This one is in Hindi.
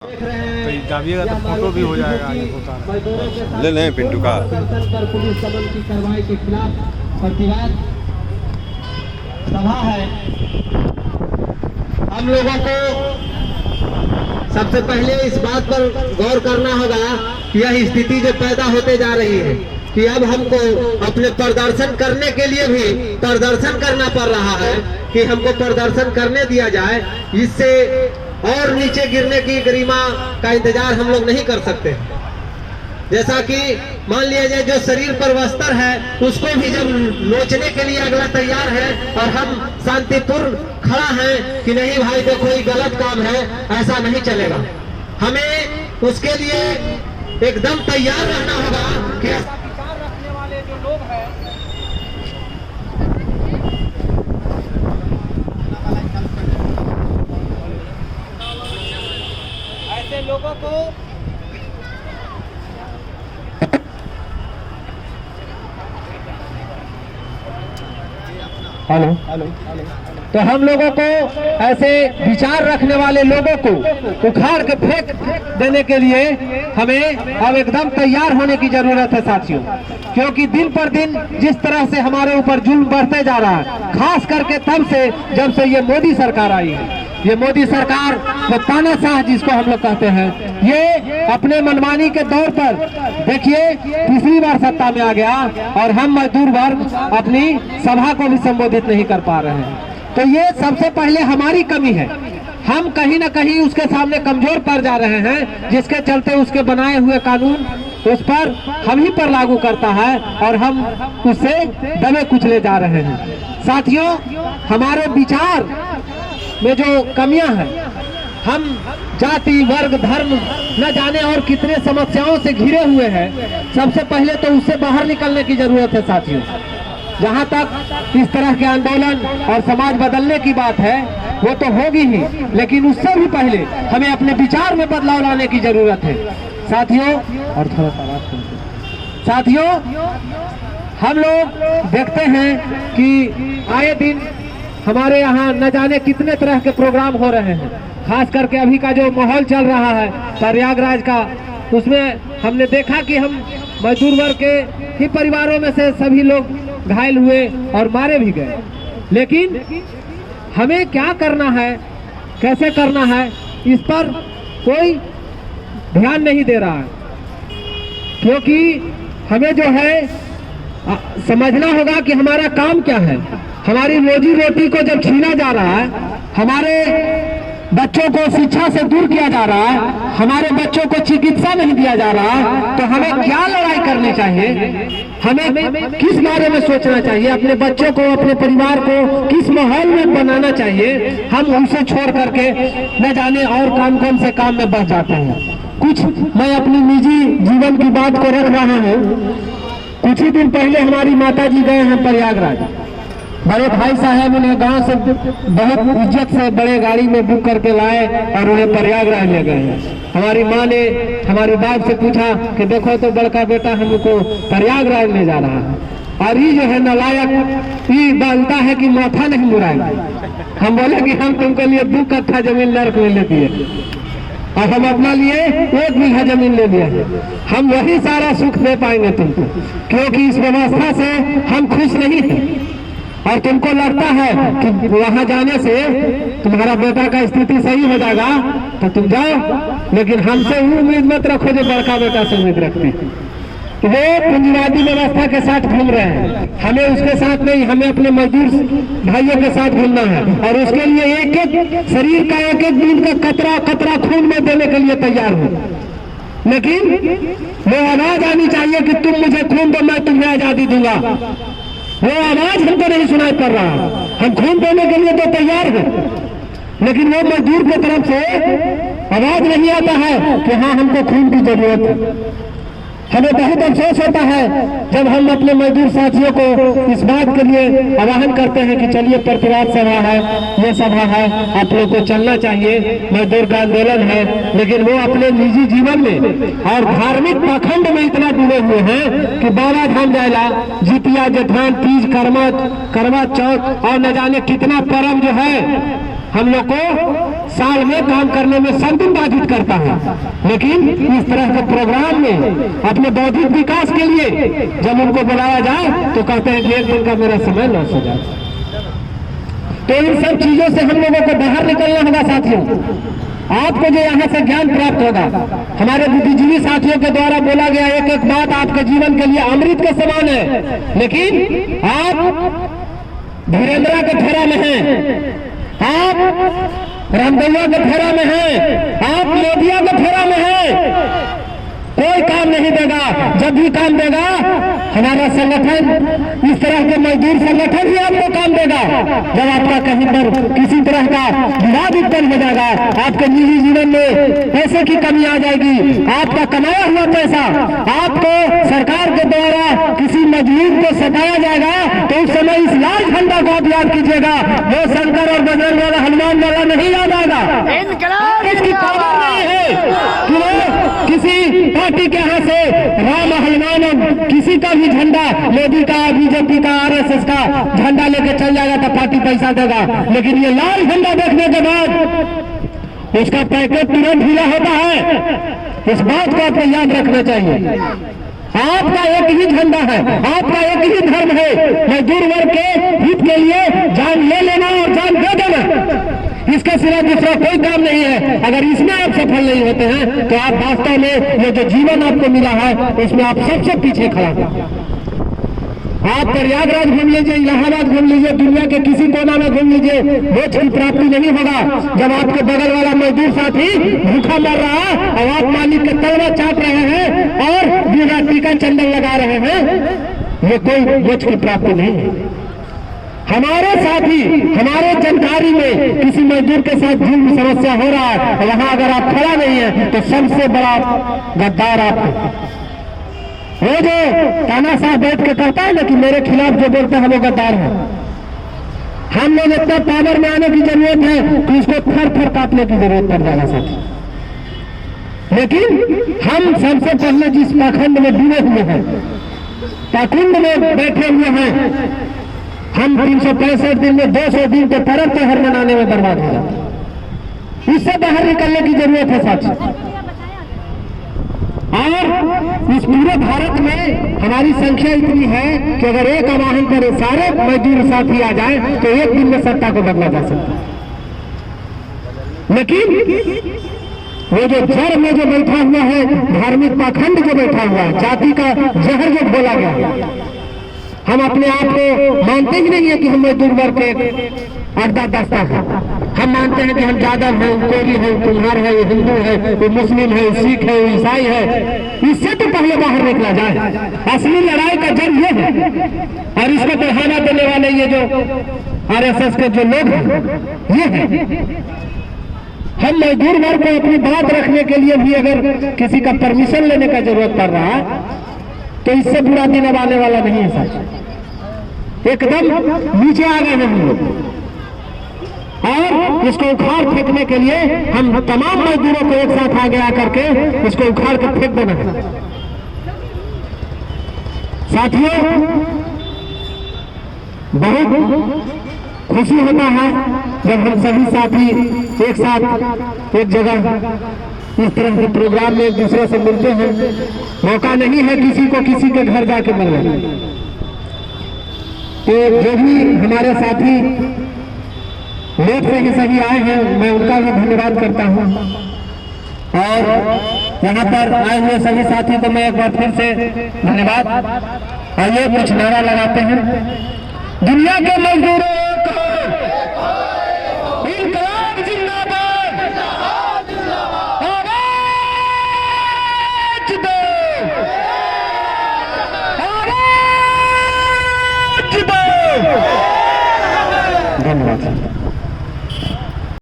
तो दाबिएगा तो फोटो भी हो जाएगा आगे होता ले लें पिंटू का पुलिस दमन की कार्रवाई के खिलाफ प्रतिवाद सभा है। हम लोगों को सबसे पहले इस बात पर गौर करना होगा कि यह स्थिति जो पैदा होते जा रही है कि अब हमको अपने प्रदर्शन करने के लिए भी प्रदर्शन करना पड़ रहा है कि हमको प्रदर्शन करने दिया जाए। इससे और नीचे गिरने की गरिमा का इंतजार हम लोग नहीं कर सकते। जैसा कि मान लिया जाए जो शरीर पर वस्त्र है उसको भी जब नोचने के लिए अगला तैयार है और हम शांतिपूर्ण खड़ा है कि नहीं भाई देखो ये गलत काम है, ऐसा नहीं चलेगा। हमें उसके लिए एकदम तैयार रहना होगा कि विचार रखने वाले जो लोग हैं ऐसे लोगों को हेलो तो हम लोगों को ऐसे विचार रखने वाले लोगों को उखाड़ के फेंक देने के लिए हमें अब एकदम तैयार होने की जरूरत है साथियों, क्योंकि दिन पर दिन जिस तरह से हमारे ऊपर जुल्म बढ़ते जा रहा है, खास करके तब से जब से ये मोदी सरकार आई है। ये मोदी सरकार वो तानाशाह जिसको हम लोग कहते हैं, ये अपने मनमानी के दौर पर देखिए तीसरी बार सत्ता में आ गया और हम मजदूर वर्ग अपनी सभा को भी संबोधित नहीं कर पा रहे हैं। तो ये सबसे पहले हमारी कमी है। हम कहीं ना कहीं उसके सामने कमजोर पड़ जा रहे हैं, जिसके चलते उसके बनाए हुए कानून उस पर हम ही पर लागू करता है और हम उससे दबे कुचले जा रहे हैं। साथियों, हमारे विचार में जो कमियां हैं, हम जाति वर्ग धर्म न जाने और कितने समस्याओं से घिरे हुए हैं। सबसे पहले तो उससे बाहर निकलने की जरूरत है साथियों। जहां तक इस तरह के आंदोलन और समाज बदलने की बात है वो तो होगी ही, लेकिन उससे भी पहले हमें अपने विचार में बदलाव लाने की जरूरत है साथियों। और थोड़ा सा बात करते साथियों, हम लोग देखते हैं कि आए दिन हमारे यहाँ न जाने कितने तरह के प्रोग्राम हो रहे हैं। खास करके अभी का जो माहौल चल रहा है प्रयागराज का, उसमें हमने देखा कि हम मजदूर वर्ग के ही परिवारों में से सभी लोग घायल हुए और मारे भी गए। लेकिन हमें क्या करना है, कैसे करना है, इस पर कोई ध्यान नहीं दे रहा है, क्योंकि हमें जो है समझना होगा कि हमारा काम क्या है। हमारी रोजी रोटी को जब छीना जा रहा है, हमारे बच्चों को शिक्षा से दूर किया जा रहा है, हमारे बच्चों को चिकित्सा नहीं दिया जा रहा है, तो हमें क्या लड़ाई करनी चाहिए, हमें किस बारे में सोचना चाहिए, अपने बच्चों को अपने परिवार को किस माहौल में बनाना चाहिए। हम उसे छोड़ करके न जाने और कौन से काम में बच जाते हैं। कुछ मैं अपनी निजी जीवन की बात को रख रहा हूँ। कुछ ही दिन पहले हमारी माता जी गए हैं प्रयागराज। बड़े भाई साहब उन्हें गांव से बहुत इज्जत से बड़े गाड़ी में बुक करके लाए और उन्हें प्रयागराज ले गए हैं। हमारी माँ ने हमारी बाप से पूछा कि देखो तो बड़का बेटा हमको प्रयागराज ले जा रहा है, और ये जो है नालायक ये बोलता है कि माथा नहीं मुड़ाएगा। हम बोले कि हम तुमके लिए 2 कट्ठा जमीन नर्क में ले दिए और हम अपना लिए 1 बीघा जमीन ले लिए हैं। हम वही सारा सुख दे पाएंगे तुमको, क्योंकि इस व्यवस्था से हम खुश नहीं हैं। और तुमको लगता है कि वहां जाने से तुम्हारा बेटा का स्थिति सही हो जाएगा तो तुम जाओ, लेकिन हमसे उम्मीद मत रखो जो बड़का बेटा से उम्मीद रखते हैं। तो वो पूंजीवादी व्यवस्था के साथ घूम रहे हैं। हमें उसके साथ नहीं, हमें अपने मजदूर भाइयों के साथ घूमना है और उसके लिए एक एक शरीर का एक एक बूंद का कतरा कतरा खून में देने के लिए तैयार हो। लेकिन वो आवाज आनी चाहिए कि तुम मुझे खून दो, मैं तुम्हें आजादी दूंगा। वो आवाज हमको नहीं सुनाई पड़ रहा। हम खून देने के लिए तो तैयार हैं, लेकिन वो मजदूर की तरफ से आवाज नहीं आता है कि हाँ हमको खून की जरूरत है। हमें बहुत अफसोस होता है जब हम अपने मजदूर साथियों को इस बात के लिए आह्वान करते हैं कि चलिए प्रतिवाद सभा है, ये सभा है, आप लोग को चलना चाहिए, मजदूर का आंदोलन है, लेकिन वो अपने निजी जीवन में और धार्मिक पाखंड में इतना डूबे हुए हैं कि बाबा धाम जायला, जितिया, जेठान, तीज, करवा चौथ और न जाने कितना पर्व जो है हम लोग को साल में काम करने में सब दिन बाधित करता है, लेकिन इस तरह के प्रोग्राम में अपने बौद्धिक विकास के लिए जब उनको बुलाया जाए तो कहते हैं कि एक दिन का मेरा समय लॉस हो जाए। तो इन सब चीजों से हम लोगों को बाहर निकलना होगा साथियों। आपको जो यहाँ से ज्ञान प्राप्त होगा, हमारे बुद्धिजीवी साथियों के द्वारा बोला गया एक एक बात आपके जीवन के लिए अमृत के समान है, लेकिन आप धीरेन्द्रा के फेरा में हैं, आप रामदैया के फेरा में हैं, आप लोधिया के फेरा में हैं, कोई काम नहीं देगा। जब भी काम देगा हमारा संगठन, इस तरह के मजदूर संगठन ही आपको काम देगा। जब आपका कहीं पर किसी तरह का विवाद उत्पन्न हो जाएगा, आपके निजी जीवन में पैसे की कमी आ जाएगी, आपका कमाया हुआ पैसा आपको सरकार के द्वारा किसी मजदूर को सताया जाएगा, तो उस समय इस लाल झंडा को आप याद कीजिएगा। वो शंकर और बजरंग वाला हनुमान वाला नहीं याद आएगा। इसकी खबर नहीं है कि वो किसी पार्टी के यहाँ से राम हनुमान किसी का भी झंडा, मोदी का, बीजेपी का, आरएसएस का झंडा लेके चल जाएगा तो पार्टी पैसा देगा, लेकिन ये लाल झंडा देखने के बाद उसका पैकेट तुरंत ढीला होता है। इस बात को आपको याद रखना चाहिए। आपका एक ही झंडा है, आपका एक ही धर्म है, मजदूर वर्ग के हित के लिए जान ले लेना और जान दे देना, इसका सिवा दूसरा कोई काम नहीं है। अगर इसमें आप सफल नहीं होते हैं तो आप वास्तव में ये जो जीवन आपको मिला है उसमें आप सबसे पीछे खड़ा हैं। आप प्रयागराज घूम लीजिए, इलाहाबाद घूम लीजिए, दुनिया के किसी कोना में घूम लीजिए, मोक्ष की प्राप्ति नहीं होगा। जब आपके बगल वाला मजदूर साथी भूखा मर रहा है और आप मालिक के तलवा चाट रहे हैं और बिना टीका चंदन लगा रहे हैं, ये कोई मोक्ष की प्राप्ति नहीं है। हमारे साथी, हमारे जानकारी में किसी मजदूर के साथ जुल्म समस्या हो रहा है, वहां अगर आप खड़ा नहीं है तो सबसे बड़ा गद्दार आप। वो जो तानाशाह बैठ के कहता है ना कि मेरे खिलाफ जो बोलते हैं वो गद्दार है। हम लोग इतना पावर में आने की जरूरत है कि उसको थर थर काटने की जरूरत पड़ जाएगा साथी। लेकिन हम सबसे पहले जिस पाखंड में डूबे हुए हैं, पाखंड में बैठे हुए हैं, हम 365 दिन में 200 दिन के पर्व त्योहार मनाने में बर्बाद हो जाते। इससे बाहर निकलने की जरूरत है साथी। और इस पूरे भारत में हमारी संख्या इतनी है कि अगर एक आवाहन पर सारे मजदूर साथी आ जाए तो एक दिन में सत्ता को बदला जा सकता है। लेकिन वो जो जड़ में जो बैठा हुआ है, धार्मिक पाखंड जो बैठा हुआ है, जाति का जहर जो बोला गया है, हम अपने आप को मानते ही नहीं है कि हम मजदूर वर्ग के अड्डा दस्ता है। हम मानते हैं कि हम यादव हैं, कोरी है, कुम्हार है, हिंदू है, कोई मुस्लिम है, सिख है, ईसाई है। इससे तो पहले बाहर निकला जाए। असली लड़ाई का जड़ ये है, और इसको बढ़ावा देने वाले ये जो आरएसएस के जो लोग हैं ये है। हम मजदूर वर्ग को अपनी बात रखने के लिए भी अगर किसी का परमिशन लेने का जरूरत पड़ रहा है तो इससे बुरा दिन अब आने वाला नहीं है सच। एकदम नीचे आ गए हम लोग, और इसको उखाड़ फेंकने के लिए हम तमाम मजदूरों को एक साथ आगे आकर के इसको उखाड़ के फेंक देना है। साथियों, बहुत खुशी होता है जब हम सभी साथी एक साथ एक जगह इस तरह के प्रोग्राम में एक दूसरे से मिलते हैं। मौका नहीं है किसी को किसी के घर जाके मिलने। तो जो भी हमारे साथी लेट से ही सही आए हैं, मैं उनका भी धन्यवाद करता हूं। और यहाँ पर आए हुए सभी साथी को मैं एक बार फिर से धन्यवाद। आइए कुछ नारा लगाते हैं। दुनिया के मजदूरों को इनकलाब जिंदाबाद, आवाज दो, आवाज दो। धन्यवाद।